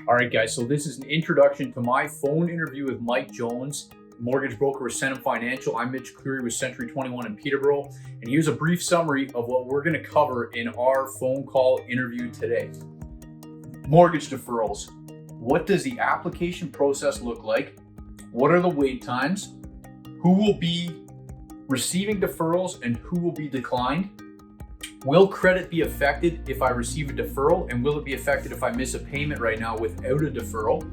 All right, guys, so this is an introduction to my phone interview with Mike Jones, mortgage broker with Centum Financial. I'm Mitch Cleary with Century 21 in Peterborough, and here's a brief summary of what we're going to cover in our phone call interview today. Mortgage deferrals. What does the application process look like? What are the wait times? Who will be receiving deferrals and who will be declined? Will credit be affected if I receive a deferral, and will it be affected if I miss a payment right now without a deferral?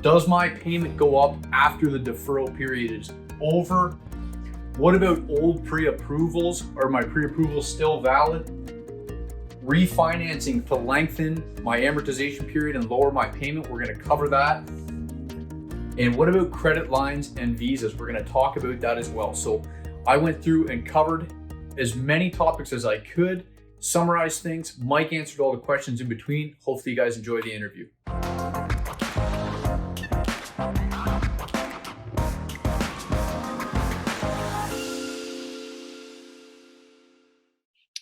Does my payment go up after the deferral period is over? What about old pre-approvals? Are my pre-approvals still valid? Refinancing to lengthen my amortization period and lower my payment, we're going to cover that. And what about credit lines and visas? We're going to talk about that as well. So I went through and covered as many topics as I could, summarize things. Mike answered all the questions in between. Hopefully you guys enjoy the interview.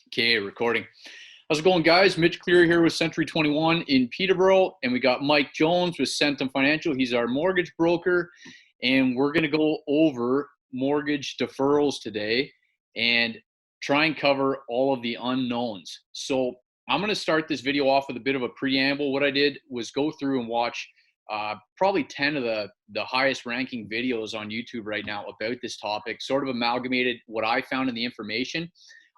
Okay, recording. How's it going, guys? Mitch Cleary here with Century 21 in Peterborough, and we got Mike Jones with Centum Financial. He's our mortgage broker, and we're going to go over mortgage deferrals today and try and cover all of the unknowns. So I'm going to start this video off with a bit of a preamble. What I did was go through and watch probably 10 of the highest ranking videos on YouTube right now about this topic, sort of amalgamated what I found in the information.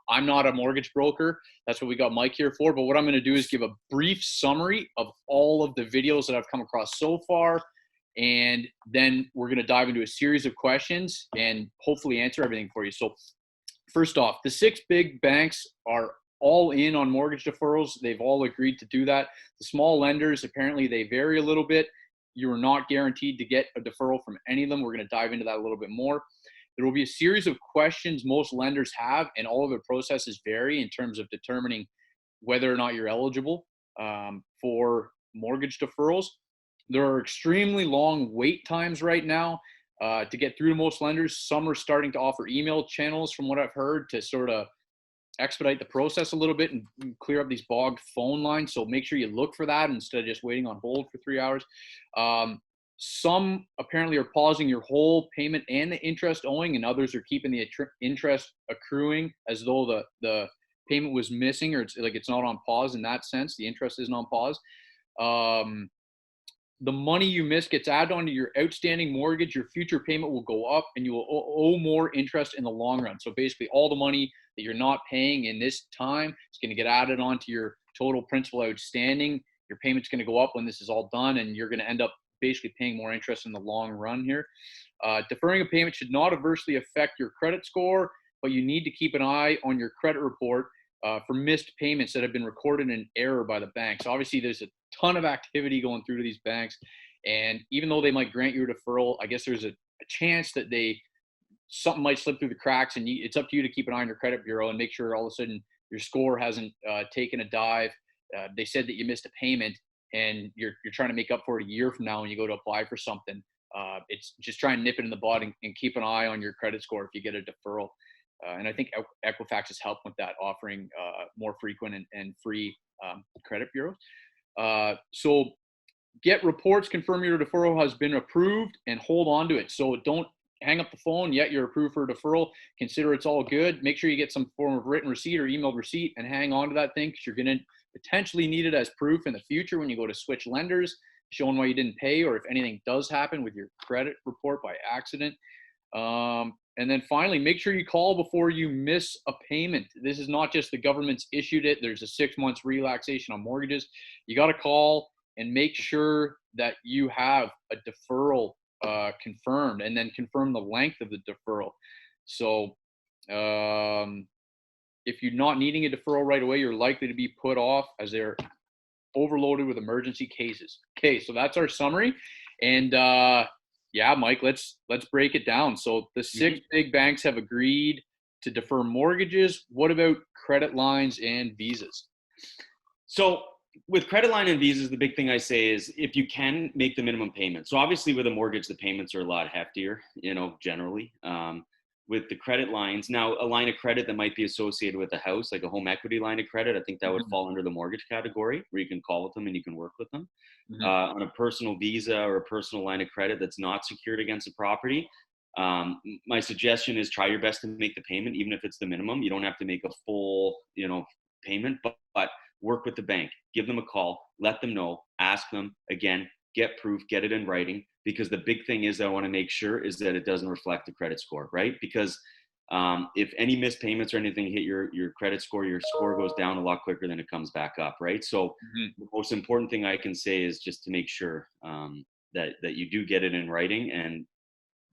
I'm not a mortgage broker. That's what we got Mike here for. But what I'm going to do is give a brief summary of all of the videos that I've come across so far. And then we're going to dive into a series of questions and hopefully answer everything for you. So first off, the 6 big banks are all in on mortgage deferrals. They've all agreed to do that. The small lenders, apparently they vary a little bit. You are not guaranteed to get a deferral from any of them. We're going to dive into that a little bit more. There will be a series of questions most lenders have, and all of their processes vary in terms of determining whether or not you're eligible for mortgage deferrals. There are extremely long wait times right now to get through to most lenders. Some are starting to offer email channels, from what I've heard, to sort of expedite the process a little bit and clear up these bogged phone lines. So make sure you look for that instead of just waiting on hold for 3 hours. Some apparently are pausing your whole payment and the interest owing, and others are keeping the interest accruing as though the payment was missing, or it's not on pause in that sense. The interest isn't on pause. The money you miss gets added onto your outstanding mortgage. Your future payment will go up, and you will owe more interest in the long run. So basically, all the money that you're not paying in this time is going to get added onto your total principal outstanding. Your payment's going to go up when this is all done, and you're going to end up basically paying more interest in the long run here. Deferring a payment should not adversely affect your credit score, but you need to keep an eye on your credit report for missed payments that have been recorded in error by the banks. Obviously, there's a ton of activity going through to these banks, and even though they might grant you a deferral, I guess there's a chance that something might slip through the cracks, and it's up to you to keep an eye on your credit bureau and make sure all of a sudden your score hasn't taken a dive. They said that you missed a payment, and you're trying to make up for it a year from now when you go to apply for something. It's just try and nip it in the bud and keep an eye on your credit score if you get a deferral. And I think Equifax has helped with that, offering more frequent and free credit bureaus. So get reports, confirm your deferral has been approved, and hold on to it. So don't hang up the phone yet you're approved for a deferral. Consider it's all good. Make sure you get some form of written receipt or emailed receipt and hang on to that thing, because you're going to potentially need it as proof in the future when you go to switch lenders, showing why you didn't pay, or if anything does happen with your credit report by accident. And then finally, make sure you call before you miss a payment. This is not just the government's issued it. There's a 6 months relaxation on mortgages. You got to call and make sure that you have a deferral confirmed, and then confirm the length of the deferral. So if you're not needing a deferral right away, you're likely to be put off as they're overloaded with emergency cases. Okay, so that's our summary. And yeah, Mike, let's break it down. So the 6 big banks have agreed to defer mortgages. What about credit lines and visas? So with credit line and visas, the big thing I say is if you can make the minimum payment. So obviously with a mortgage, the payments are a lot heftier, generally. with the credit lines. Now, a line of credit that might be associated with a house, like a home equity line of credit, I think that would fall under the mortgage category, where you can call with them and you can work with them. On a personal visa or a personal line of credit that's not secured against a property, my suggestion is try your best to make the payment, even if it's the minimum. You don't have to make a full, payment, but work with the bank, give them a call, let them know, ask them again, get proof, get it in writing, because the big thing is that I want to make sure is that it doesn't reflect the credit score, right? Because if any missed payments or anything hit your credit score, your score goes down a lot quicker than it comes back up, right? So the most important thing I can say is just to make sure that you do get it in writing and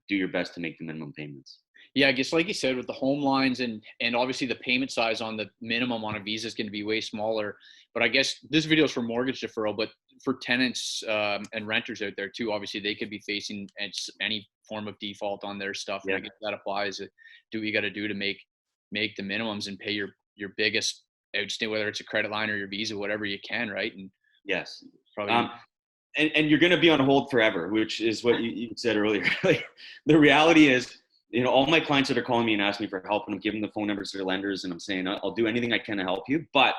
do your best to make the minimum payments. Yeah, I guess like you said, with the home lines and obviously the payment size on the minimum on a visa is going to be way smaller. But I guess this video is for mortgage deferral, but for tenants and renters out there too, obviously they could be facing any form of default on their stuff. Yeah. And I guess that applies. Do what you got to do to make the minimums and pay your biggest outstanding, whether it's a credit line or your visa, whatever you can, right? And yes, probably. And you're going to be on hold forever, which is what you said earlier. Like, the reality is, all my clients that are calling me and asking me for help, and I'm giving the phone numbers to their lenders, and I'm saying, I'll do anything I can to help you, but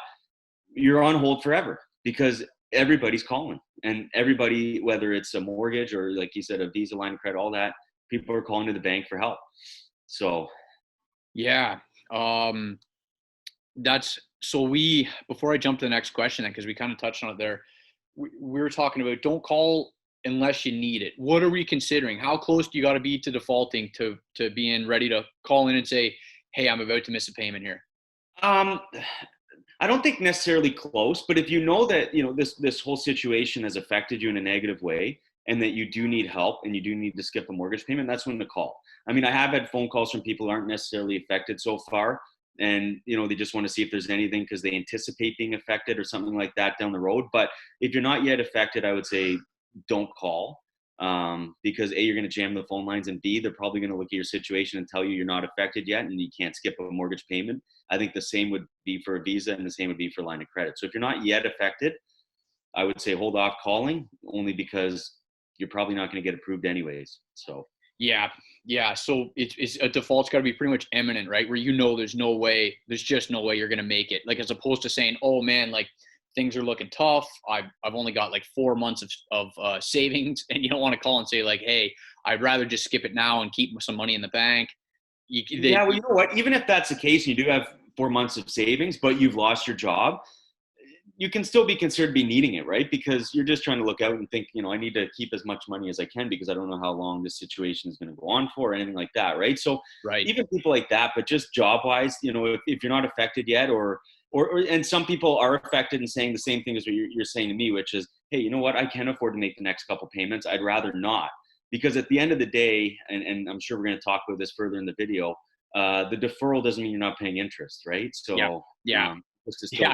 you're on hold forever because everybody's calling, and everybody, whether it's a mortgage or, like you said, a visa line of credit, all that, people are calling to the bank for help. So, yeah. Before I jump to the next question, then, because we kind of touched on it there, we were talking about don't call unless you need it. What are we considering? How close do you got to be to defaulting to being ready to call in and say, hey, I'm about to miss a payment here? I don't think necessarily close, but if you know that, this whole situation has affected you in a negative way and that you do need help and you do need to skip a mortgage payment, that's when to call. I mean, I have had phone calls from people who aren't necessarily affected so far, and they just want to see if there's anything because they anticipate being affected or something like that down the road. But if you're not yet affected, I would say don't call, because A, you're going to jam the phone lines, and B, they're probably going to look at your situation and tell you you're not affected yet and you can't skip a mortgage payment. I think the same would be for a visa and the same would be for line of credit. So if you're not yet affected, I would say hold off calling, only because you're probably not going to get approved anyways. So yeah. So it's a default's got to be pretty much imminent, right? Where there's just no way you're going to make it. Like, as opposed to saying, oh man, like things are looking tough. I've only got like 4 months of savings, and you don't want to call and say like, hey, I'd rather just skip it now and keep some money in the bank. Well, you know what? Even if that's the case, and you do have 4 months of savings, but you've lost your job, you can still be considered to be needing it, right? Because you're just trying to look out and think, I need to keep as much money as I can because I don't know how long this situation is going to go on for or anything like that, right? So right. Even people like that, but just job-wise, if you're not affected yet, or and some people are affected and saying the same thing as what you're saying to me, which is, hey, you know what? I can afford to make the next couple payments. I'd rather not. Because at the end of the day, and I'm sure we're going to talk about this further in the video, the deferral doesn't mean you're not paying interest, right? So yeah.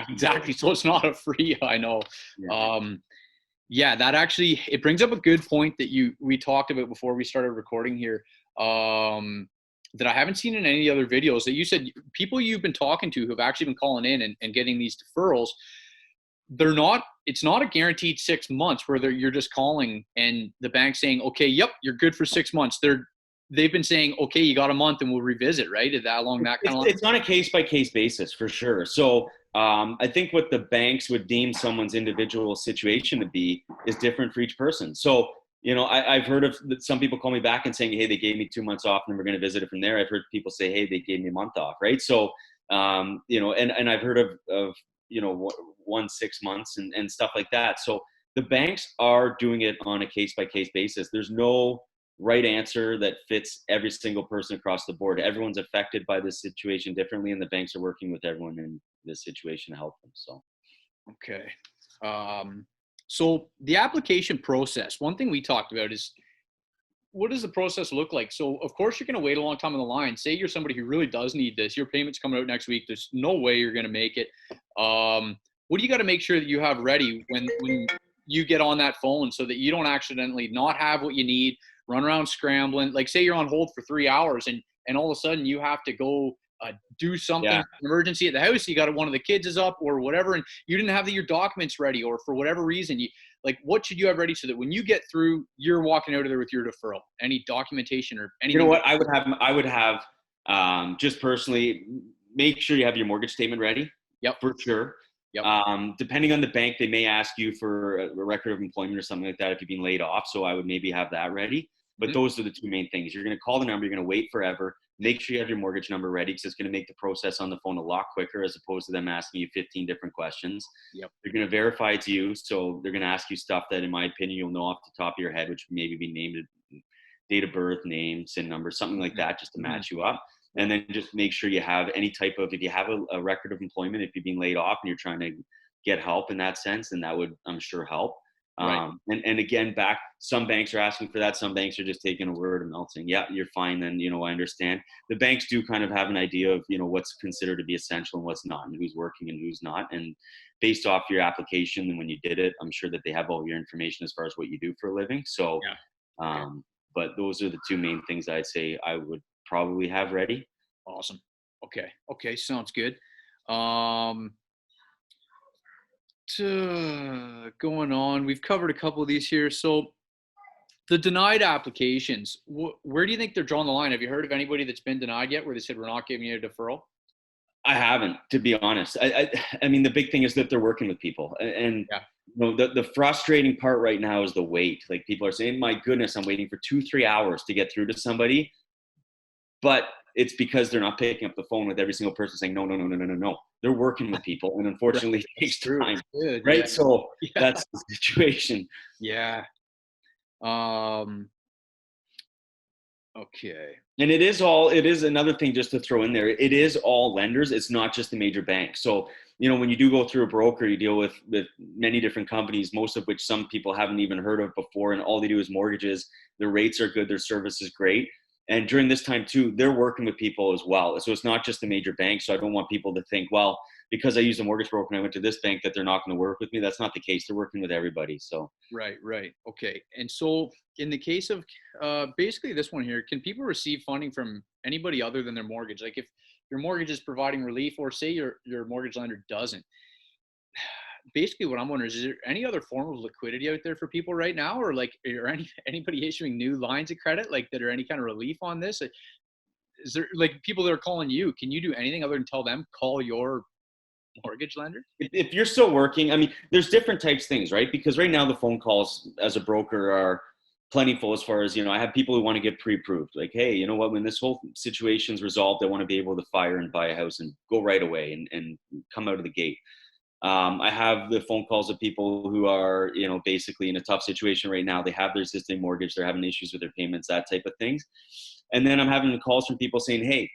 Exactly. So it's not a free, I know. That actually, it brings up a good point that we talked about before we started recording here, that I haven't seen in any other videos, that you said people you've been talking to who have actually been calling in and getting these deferrals, it's not a guaranteed 6 months where you're just calling and the bank's saying, okay, yep, you're good for 6 months. They've been saying, okay, you got a month and we'll revisit, right? Is that along that kind of line? It's on a case-by-case basis for sure. So I think what the banks would deem someone's individual situation to be is different for each person. So, I've heard of some people call me back and saying, hey, they gave me 2 months off and we're going to visit it from there. I've heard people say, hey, they gave me a month off, right? So, and I've heard of 6 months and stuff like that. So the banks are doing it on a case-by-case basis. There's no right answer that fits every single person across the board. Everyone's affected by this situation differently, and the banks are working with everyone in this situation to help them. So, okay. So the application process, one thing we talked about is, what does the process look like? So of course you're going to wait a long time on the line. Say you're somebody who really does need this. Your payment's coming out next week. There's no way you're going to make it. What do you got to make sure that you have ready when you get on that phone, so that you don't accidentally not have what you need, run around scrambling? Like, say you're on hold for 3 hours and all of a sudden you have to go do something, emergency at the house. You got one of the kids is up or whatever, and you didn't have your documents ready, or for whatever reason, what should you have ready so that when you get through, you're walking out of there with your deferral? Any documentation or anything? You know what? I would have Just personally, make sure you have your mortgage statement ready. Yep. For sure. Yep. Depending on the bank, they may ask you for a record of employment or something like that if you've been laid off. So I would maybe have that ready. But those are the two main things. You're going to call the number. You're going to wait forever. Make sure you have your mortgage number ready because it's going to make the process on the phone a lot quicker as opposed to them asking you 15 different questions. Yep. They're going to verify it's you. So they're going to ask you stuff that, in my opinion, you'll know off the top of your head, which maybe be named date of birth, name, SIN number, something like that, just to match you up. And then just make sure you have any type of, if you have a record of employment, if you've been laid off and you're trying to get help in that sense, then that would, I'm sure, help. Right. And again, some banks are asking for that. Some banks are just taking a word and melting. Yeah, you're fine. Then, I understand. The banks do kind of have an idea of, what's considered to be essential and what's not, and who's working and who's not. And based off your application and when you did it, I'm sure that they have all your information as far as what you do for a living. So, but those are the two main things I'd say I would probably have ready. Awesome. Okay. Sounds good. Going on, we've covered a couple of these here. So the denied applications, where do you think they're drawing the line? Have you heard of anybody that's been denied yet where they said, we're not giving you a deferral? I haven't, to be honest. I mean, the big thing is that they're working with people, and the frustrating part right now is the wait. Like, people are saying, my goodness, I'm waiting for 2-3 hours to get through to somebody. But it's because they're not picking up the phone with every single person saying, no. They're working with people. And unfortunately, it takes time. Good, right. Yeah. So that's the situation. Yeah. Okay. And it is another thing just to throw in there. It is all lenders. It's not just the major banks. So, when you do go through a broker, you deal with many different companies, most of which some people haven't even heard of before. And all they do is mortgages. Their rates are good. Their service is great. And during this time too, they're working with people as well. So it's not just the major banks. So I don't want people to think, well, because I used a mortgage broker and I went to this bank, that they're not going to work with me. That's not the case. They're working with everybody. So Right. Okay. And so in the case of basically this one here, can people receive funding from anybody other than their mortgage? Like, if your mortgage is providing relief, or say your mortgage lender doesn't, basically what I'm wondering is there any other form of liquidity out there for people right now? Or like, are anybody issuing new lines of credit, like, that are any kind of relief on this? Is there, like, people that are calling you, can you do anything other than tell them, call your mortgage lender? if you're still working, I mean, there's different types of things, right? Because right now the phone calls as a broker are plentiful as far as, I have people who want to get pre-approved. Like, hey, you know what, when this whole situation's resolved, I want to be able to fire and buy a house and go right away and come out of the gate. I have the phone calls of people who are, basically in a tough situation right now. They have their existing mortgage. They're having issues with their payments, that type of things. And then I'm having calls from people saying, hey,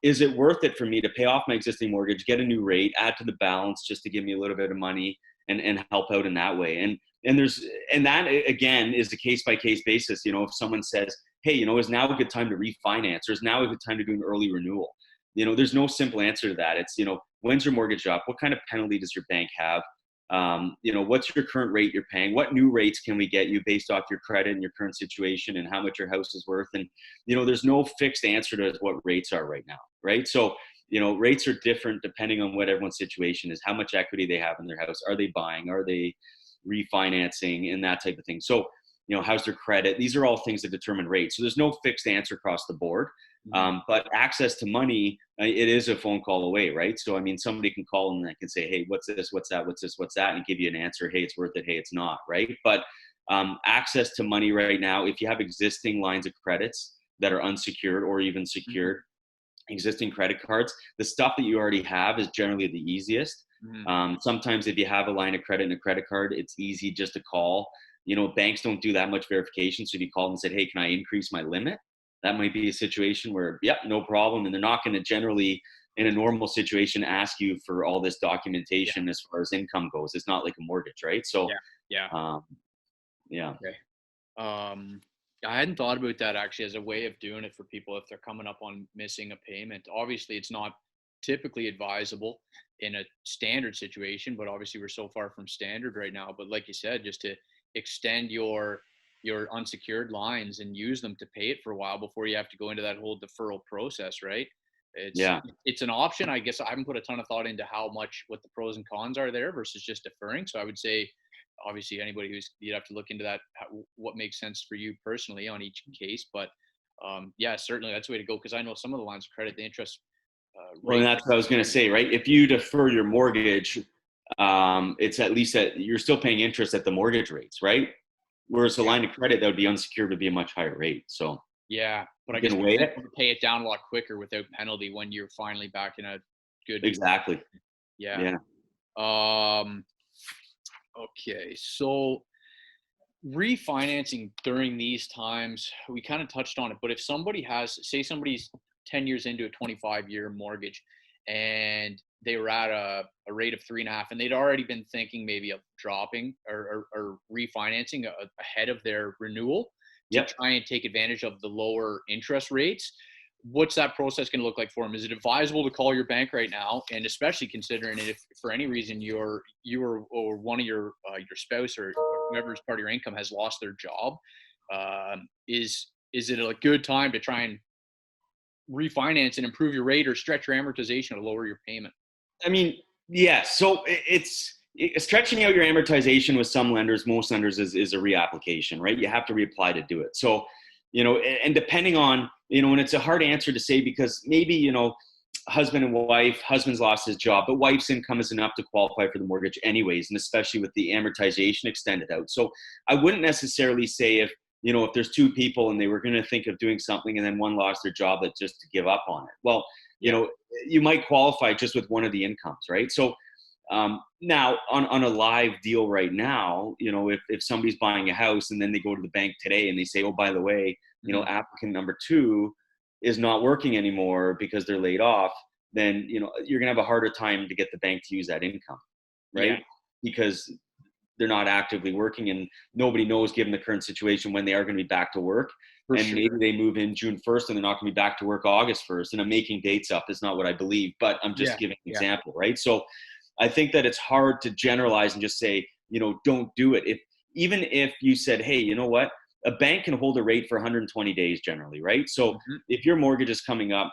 is it worth it for me to pay off my existing mortgage, get a new rate, add to the balance just to give me a little bit of money and help out in that way? And that again is a case by case basis. If someone says, hey, is now a good time to refinance, or is now a good time to do an early renewal? There's no simple answer to that. It's, when's your mortgage up? What kind of penalty does your bank have? What's your current rate you're paying? What new rates can we get you based off your credit and your current situation and how much your house is worth? And, there's no fixed answer to what rates are right now, right? So, rates are different depending on what everyone's situation is, how much equity they have in their house. Are they buying? Are they refinancing and that type of thing? So, how's their credit? These are all things that determine rates. So there's no fixed answer across the board. But access to money, it is a phone call away, right? So, I mean, somebody can call and I can say, hey, what's this, what's that, what's this, what's that, and give you an answer. Hey, it's worth it. Hey, it's not, right? But access to money right now, if you have existing lines of credits that are unsecured or even secured, existing credit cards, the stuff that you already have is generally the easiest. Sometimes if you have a line of credit and a credit card, it's easy just to call. Banks don't do that much verification. So if you call and said, hey, can I increase my limit? That might be a situation where, yep, no problem. And they're not going to generally, in a normal situation, ask you for all this documentation as far as income goes. It's not like a mortgage, right? So, Yeah. Okay. I hadn't thought about that actually as a way of doing it for people if they're coming up on missing a payment. Obviously, it's not typically advisable in a standard situation, but obviously we're so far from standard right now. But like you said, just to extend your unsecured lines and use them to pay it for a while before you have to go into that whole deferral process, right? It's an option. I guess I haven't put a ton of thought into what the pros and cons are there versus just deferring. So I would say, obviously, anybody you'd have to look into that, what makes sense for you personally on each case. But Yeah, certainly that's the way to go. Because I know some of the lines of credit, the interest Well, and rate. that's what I was going to say, right? If you defer your mortgage, it's at least that you're still paying interest at the mortgage rates, right? Whereas a Yeah, line of credit that would be unsecured would be a much higher rate. So yeah, but I you guess can you'll weigh be it. able to pay it down a lot quicker without penalty when you're finally back in a good. Exactly. Yeah. Yeah. Um. Okay. So refinancing during these times, we kind of touched on it, but if somebody has, say, somebody's 10 years into a 25-year mortgage and they were at a rate of 3.5, and they'd already been thinking maybe of dropping or refinancing ahead of their renewal to Yep. try and take advantage of the lower interest rates, what's that process going to look like for them? Is it advisable to call your bank right now, and especially considering it, if for any reason or one of your spouse or whoever's part of your income has lost their job, is it a good time to try and refinance and improve your rate or stretch your amortization to lower your payment? I mean, yeah. So stretching out your amortization with some lenders, most lenders is a reapplication, right? You have to reapply to do it. So, and depending on, and it's a hard answer to say because maybe, husband and wife, husband's lost his job, but wife's income is enough to qualify for the mortgage anyways, and especially with the amortization extended out. So I wouldn't necessarily say if there's two people and they were going to think of doing something and then one lost their job, that just to give up on it. Well, you Yeah. know, you might qualify just with one of the incomes, right? So now on a live deal right now, if somebody's buying a house and then they go to the bank today and they say, oh, by the way, Mhm. applicant number 2 is not working anymore because they're laid off, then, you're going to have a harder time to get the bank to use that income, Yeah, right? Because they're not actively working and nobody knows, given the current situation, when they are going to be back to work. for And maybe sure. they move in June 1st and they're not going to be back to work August 1st. And I'm making dates up. It's not what I believe, but I'm just Yeah, giving an yeah, example, right? So I think that it's hard to generalize and just say, don't do it. Even if you said, hey, you know what? A bank can hold a rate for 120 days generally, right? So mhm, if your mortgage is coming up,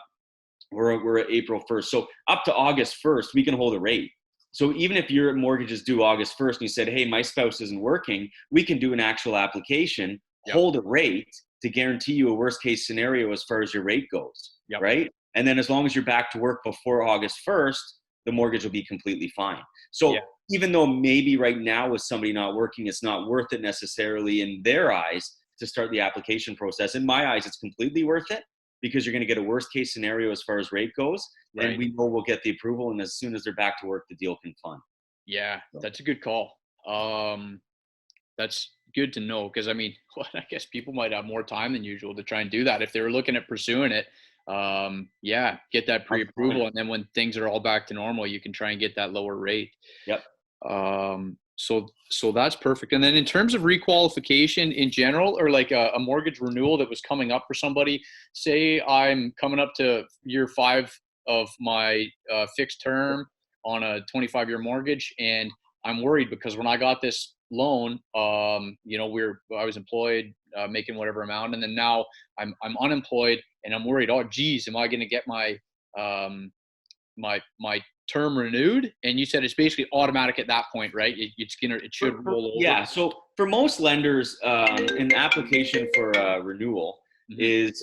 we're at April 1st. So up to August 1st, we can hold a rate. So even if your mortgage is due August 1st and you said, hey, my spouse isn't working, we can do an actual application, yep, hold a rate to guarantee you a worst case scenario as far as your rate goes, yep, right? And then as long as you're back to work before August 1st, the mortgage will be completely fine. yeah, So even though maybe right now with somebody not working, it's not worth it necessarily in their eyes to start the application process. In my eyes, it's completely worth it because you're going to get a worst case scenario as far as rate goes. And right. we know we'll get the approval. And as soon as they're back to work, the deal can fund. Yeah, So, that's a good call. That's good to know because I mean, well, I guess people might have more time than usual to try and do that if they were looking at pursuing it. Yeah, get that that's fine. pre-approval, and then when things are all back to normal, you can try and get that lower rate. Yep. So that's perfect. And then in terms of requalification in general, or like a mortgage renewal that was coming up for somebody, say I'm coming up to year 5 of my fixed term on a 25-year mortgage, and I'm worried because when I got this loan, I was employed, making whatever amount, and then now I'm unemployed, and I'm worried. Oh, geez, am I going to get um, my term renewed? And you said it's basically automatic at that point, right? It should roll over. Yeah. So for most lenders, an application for a renewal Hmm. is,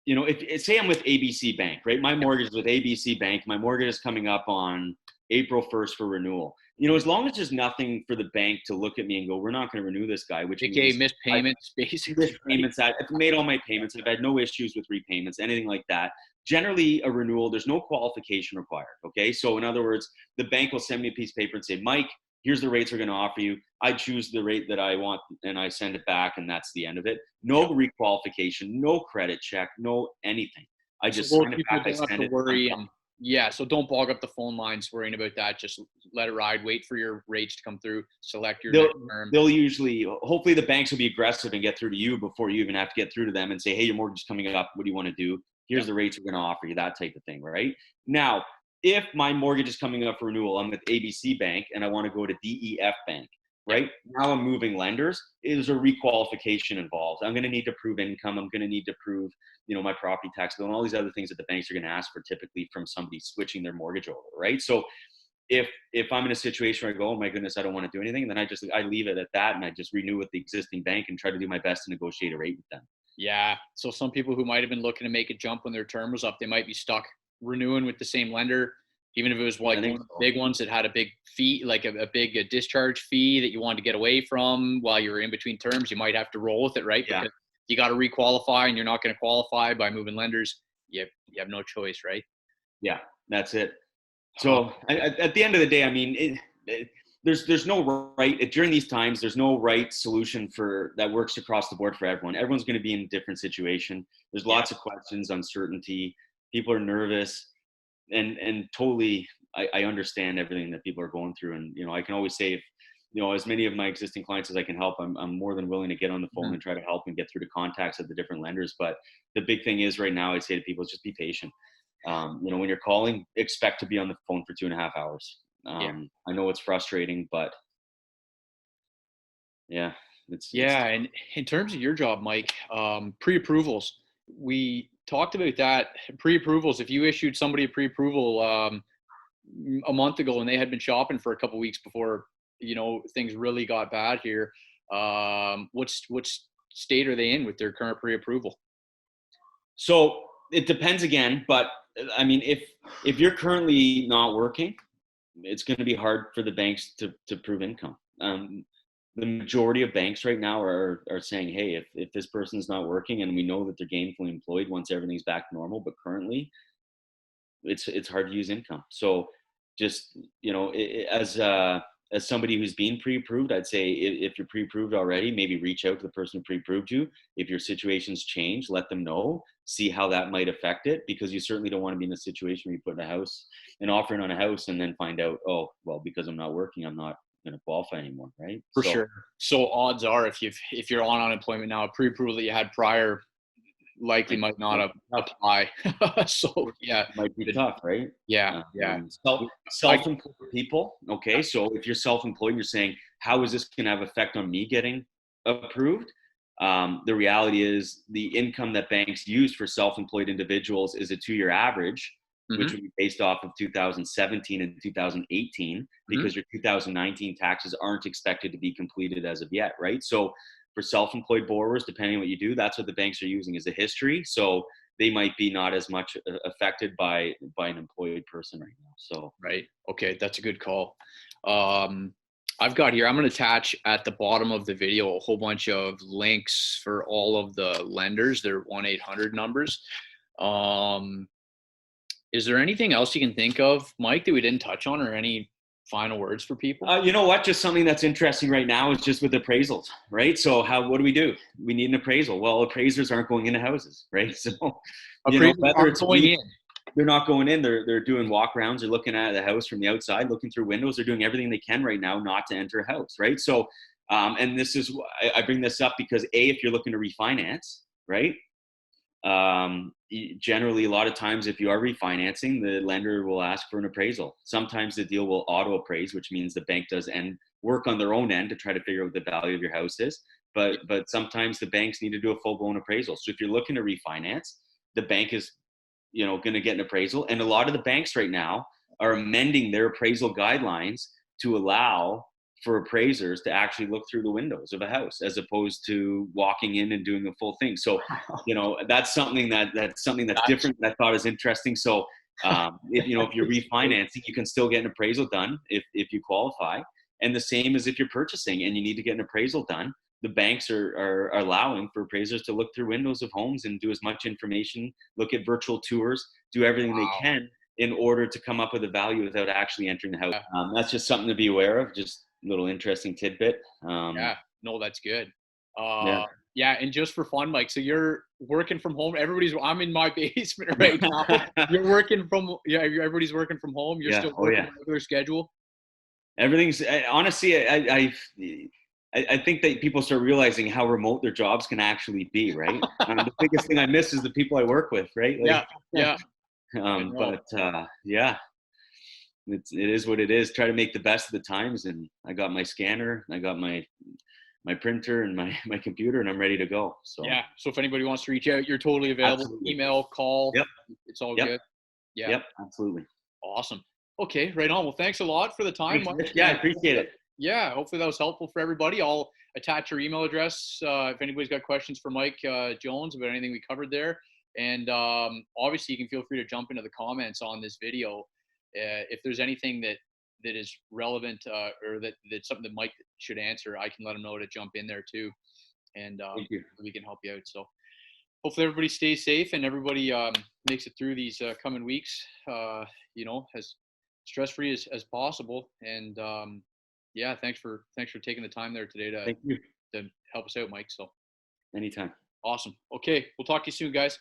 if say I'm with ABC Bank, right? My mortgage is with ABC Bank. My mortgage is coming up on April 1st for renewal. As long as there's nothing for the bank to look at me and go, we're not going to renew this guy, which AKA means missed I payments, basically, missed right? payments. I've made all my payments. I've had no issues with repayments, anything like that. Generally, a renewal, there's no qualification required. Okay. So, in other words, the bank will send me a piece of paper and say, Mike, here's the rates we're going to offer you. I choose the rate that I want and I send it back, and that's the end of it. No Yep. requalification, no credit check, no anything. I So just those sign it people back, I don't have send to it, I'm worry. fine. And yeah, so don't bog up the phone lines worrying about that. Just let it ride. Wait for your rates to come through. Select your they'll next term. they'll usually, hopefully the banks will be aggressive and get through to you before you even have to get through to them and say, hey, your mortgage is coming up, what do you want to do? Here's Yep. the rates we're going to offer you, that type of thing, right? Now, if my mortgage is coming up for renewal, I'm with ABC Bank and I want to go to DEF Bank, Yep. right? Now I'm moving lenders. There's a requalification involved. I'm going to need to prove income. I'm going to need to prove, my property tax bill and all these other things that the banks are going to ask for typically from somebody switching their mortgage over, right? So if I'm in a situation where I go, oh my goodness, I don't want to do anything, then I leave it at that and I just renew with the existing bank and try to do my best to negotiate a rate with them. Yeah. So some people who might have been looking to make a jump when their term was up, they might be stuck renewing with the same lender, even if it was I like one think of the so. big ones that had a big fee, like a big discharge fee that you wanted to get away from while you were in between terms. You might have to roll with it, right? Yeah. Because you got to requalify, and you're not going to qualify by moving lenders. You have no choice, right? Yeah, that's it. Uh, So at the end of the day, I mean, there's no right during these times. There's no right solution for that works across the board for everyone. Everyone's going to be in a different situation. There's yeah. lots of questions, uncertainty. People are nervous, and totally, I understand everything that people are going through. And I can always say, if as many of my existing clients as I can help, I'm more than willing to get on the phone Mhm. and try to help and get through to contacts of the different lenders. But the big thing is right now, I'd say to people is just be patient. When you're calling, expect to be on the phone for 2.5 hours. Yeah. I know it's frustrating, but yeah, it's Yeah, and in terms of your job, Mike, pre-approvals, we talked about that. Pre-approvals, if you issued somebody a pre-approval a month ago and they had been shopping for a couple weeks before, things really got bad here, what's state are they in with their current pre-approval? so it depends again. But I mean, if you're currently not working, it's going to be hard for the banks to prove income. The majority of banks right now are saying, hey, if this person's not working and we know that they're gainfully employed once everything's back to normal, but currently it's hard to use income. So just as somebody who's been pre-approved, I'd say if you're pre-approved already, maybe reach out to the person who pre-approved you. If your situation's changed, let them know, see how that might affect it, because you certainly don't want to be in a situation where you put an offering on a house and then find out, oh well, because I'm not working, I'm not going to qualify anymore, right? For So sure. So odds are, if you're on unemployment now, a pre-approval that you had prior likely might might not might be tough. apply. So yeah, Might be good. tough, right? Yeah, yeah. I Self-employed people. Okay, so if you're self-employed, you're saying, how is this going to have effect on me getting approved? The reality is, the income that banks use for self-employed individuals is a 2-year average, which mhm, would be based off of 2017 and 2018, mhm. because your 2019 taxes aren't expected to be completed as of yet, right? So for self-employed borrowers, depending on what you do, that's what the banks are using as a history. So they might be not as much affected by an employed person right now. So Right. Okay, that's a good call. Um, I've got here, I'm going to attach at the bottom of the video a whole bunch of links for all of the lenders, their 1-800 numbers. Um, is there anything else you can think of, Mike, that we didn't touch on, or any final words for people? you know what? Just something that's interesting right now is just with appraisals, right? So what do? We need an appraisal. Well, appraisers aren't going into houses, right? So Appraisals whether aren't it's going in. they're not going in. They're doing walk rounds. They're looking at the house from the outside, looking through windows. They're doing everything they can right now not to enter a house, right? So, and this is I bring this up because if you're looking to refinance, right? Generally, a lot of times, if you are refinancing, the lender will ask for an appraisal. Sometimes the deal will auto appraise, which means the bank does and work on their own end to try to figure out what the value of your house is. But sometimes the banks need to do a full blown appraisal. So if you're looking to refinance, the bank is going to get an appraisal, and a lot of the banks right now are amending their appraisal guidelines to allow for appraisers to actually look through the windows of a house as opposed to walking in and doing a full thing. So that's something that's That's different that I thought is interesting. So if you're refinancing, you can still get an appraisal done if you qualify, and the same as if you're purchasing and you need to get an appraisal done. The banks are allowing for appraisers to look through windows of homes and do as much information, look at virtual tours, do everything they wow. can in order to come up with a value without actually entering the house. Yeah, That's just something to be aware of. Just a little interesting tidbit. yeah. No, that's good. Yeah. Uh, yeah, and just for fun, Mike. So you're working from home. I'm in my basement right now. You're working from, yeah. Everybody's working from home. You're Yeah. still Oh working yeah. a regular schedule. Everything's honestly, I think that people start realizing how remote their jobs can actually be, right? The biggest thing I miss is the people I work with, right? Yeah, Like, yeah. I know. but yeah, it is what it is. Try to make the best of the times, and I got my scanner, I got my printer, and my my computer, and I'm ready to go. So Yeah. So if anybody wants to reach out, you're totally available. absolutely, Email, call. yep, It's all yep, good. Yeah. yep, absolutely. Awesome. Okay, right on. Well, thanks a lot for the time, Thanks, Mike. Rich. Yeah, I And appreciate it. yeah, hopefully that was helpful for everybody. attach your email address if anybody's got questions for Mike Jones about anything we covered there. And obviously, you can feel free to jump into the comments on this video if there's anything that is relevant or that's something that Mike should answer. I can let him know to jump in there too, and we can help you out. So hopefully everybody stays safe and everybody makes it through these coming weeks, as stress-free as possible. And yeah, thanks for taking the time there today to help us out, Mike. So anytime. Awesome. Okay, we'll talk to you soon, guys.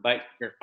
Bye. Here.